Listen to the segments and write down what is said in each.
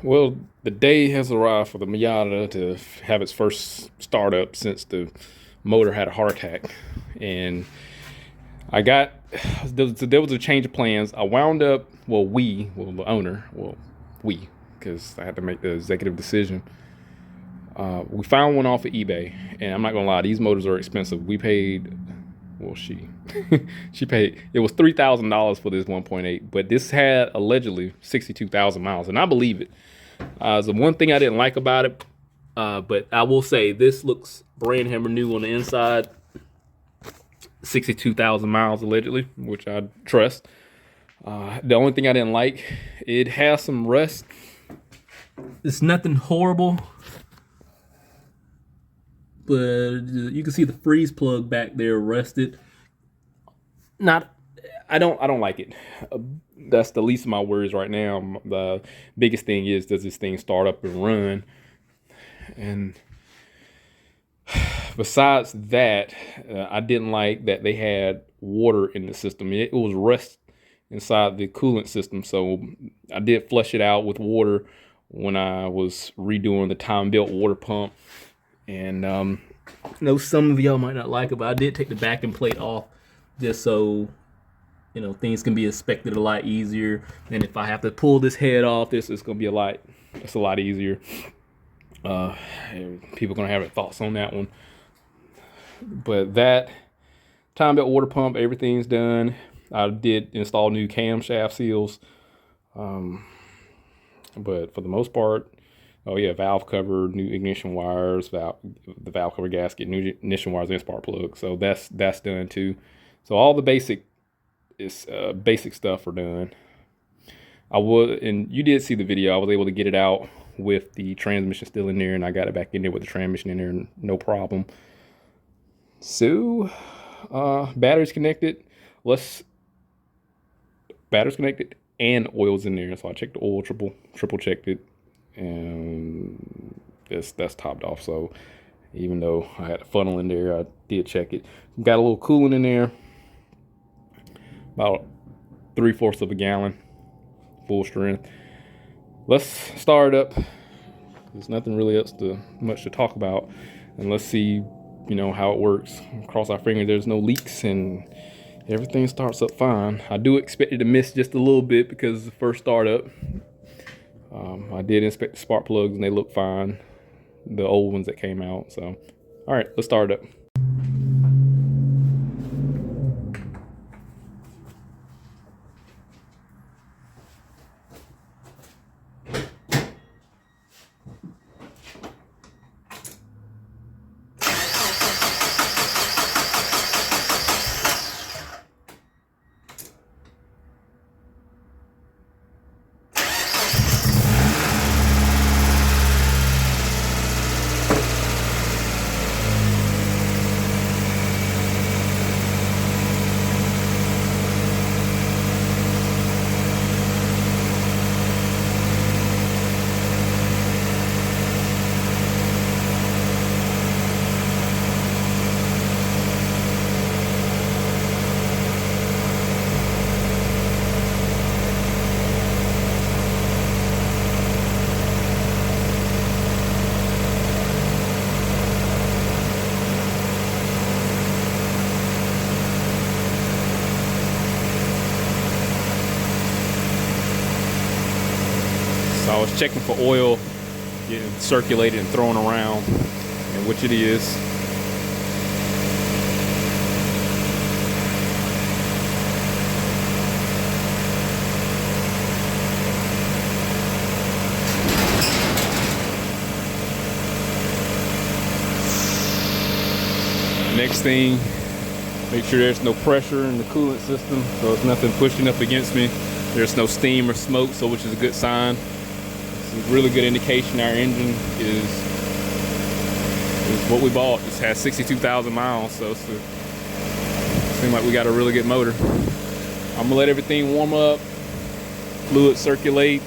Well, the day has arrived for the Miata to have its first startup since the motor had a heart attack. And I got, there was a change of plans. I wound up, the owner, because I had to make the executive decision. We found one off of eBay, and I'm not gonna lie, these motors are expensive. We paid, she paid, it was $3,000 for this 1.8, but this had allegedly 62,000 miles, and I believe it. The one thing I didn't like about it, but I will say this looks brand hammer new on the inside. 62,000 miles allegedly, which I trust. The only thing I didn't like, it has some rust. It's nothing horrible, but you can see the freeze plug back there rusted. I don't like it. That's the least of my worries right now. The biggest thing is, does this thing start up and run? And besides that, I didn't like that they had water in the system. It was rust inside the coolant system, so I did flush it out with water when I was redoing the time belt water pump. And I know some of y'all might not like it, but I did take the backing plate off just so things can be inspected a lot easier. And if I have to pull this head off, it's gonna be a lot easier. People are gonna have their thoughts on that one. But that time belt water pump, everything's done. I did install new camshaft seals. But for the most part, valve cover, new ignition wires, the valve cover gasket, new ignition wires, and spark plug. So that's done too. So all the basic stuff are done. And you did see the video. I was able to get it out with the transmission still in there, and I got it back in there with the transmission in there, no problem. So, batteries connected. Batteries connected and oil's in there. So I checked the oil, triple checked it, and that's topped off. So even though I had a funnel in there, I did check it. Got a little coolant in there, about 3/4 of a gallon, full strength. Let's start it up. There's nothing really much to talk about, and let's see, how it works. Cross our fingers there's no leaks and everything starts up fine. I do expect it to miss just a little bit because it's the first startup. I did inspect the spark plugs and they look fine, the old ones that came out. So, all right, let's start it up. So I was checking for oil getting circulated and thrown around, and which it is. Next thing, make sure there's no pressure in the coolant system, so there's nothing pushing up against me. There's no steam or smoke, so which is a good sign. It's a really good indication our engine is what we bought. It has 62,000 miles, so it seems like we got a really good motor. I'm gonna let everything warm up, fluid circulate,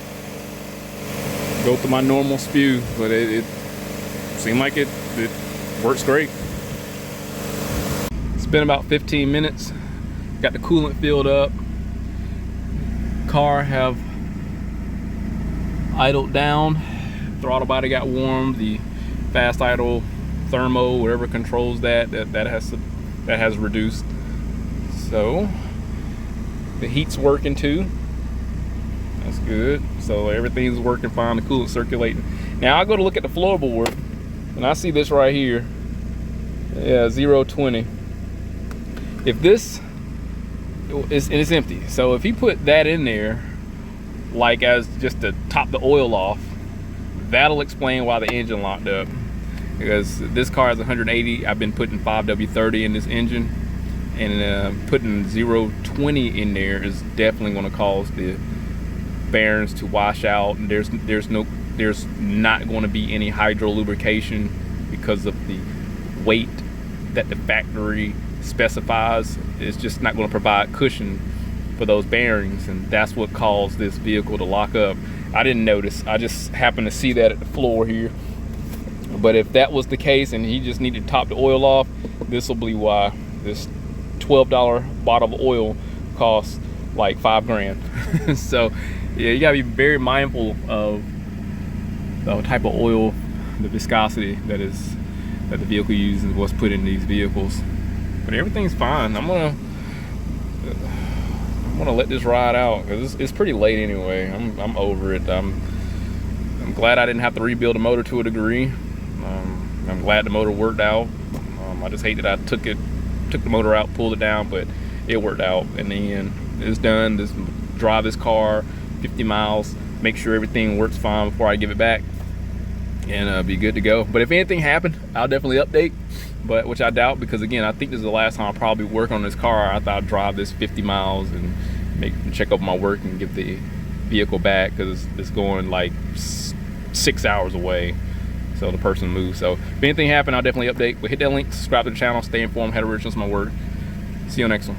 go through my normal spew, but it seemed like it works great. It's been about 15 minutes. Got the coolant filled up. Car have idled down, throttle body got warm, the fast idle thermo, whatever controls that has reduced. So the heat's working too. That's good. So everything's working fine. The coolant's circulating. Now I go to look at the floorboard, and I see this right here. Yeah, 020. If this it's empty, so if he put that in there, like as just to top the oil off, that'll explain why the engine locked up. Because this car is 180. I've been putting 5W30 in this engine, and putting 020 in there is definitely going to cause the bearings to wash out, and there's not going to be any hydro lubrication because of the weight that the factory specifies. It's just not going to provide cushion for those bearings, and that's what caused this vehicle to lock up. I didn't notice. I just happened to see that at the floor here. But if that was the case and he just needed to top the oil off, this will be why this $12 bottle of oil costs like $5,000. So yeah, you gotta be very mindful of the type of oil, the viscosity that the vehicle uses, what's put in these vehicles. But everything's fine. I'm gonna let this ride out because it's pretty late anyway. I'm over it. I'm glad I didn't have to rebuild the motor to a degree. I'm glad the motor worked out. I just hate that I took the motor out, pulled it down, but it worked out in the end. It's done. Just drive this car 50 miles, make sure everything works fine before I give it back, and be good to go. But if anything happened, I'll definitely update, but which I doubt, because again, I think this is the last time I'll probably work on this car. I thought I'd drive this 50 miles and check over my work and give the vehicle back, because it's going like 6 hours away. So the person moves. So if anything happened, I'll definitely update. But hit that link, subscribe to the channel, stay informed, how to originals my work. See you on the next one.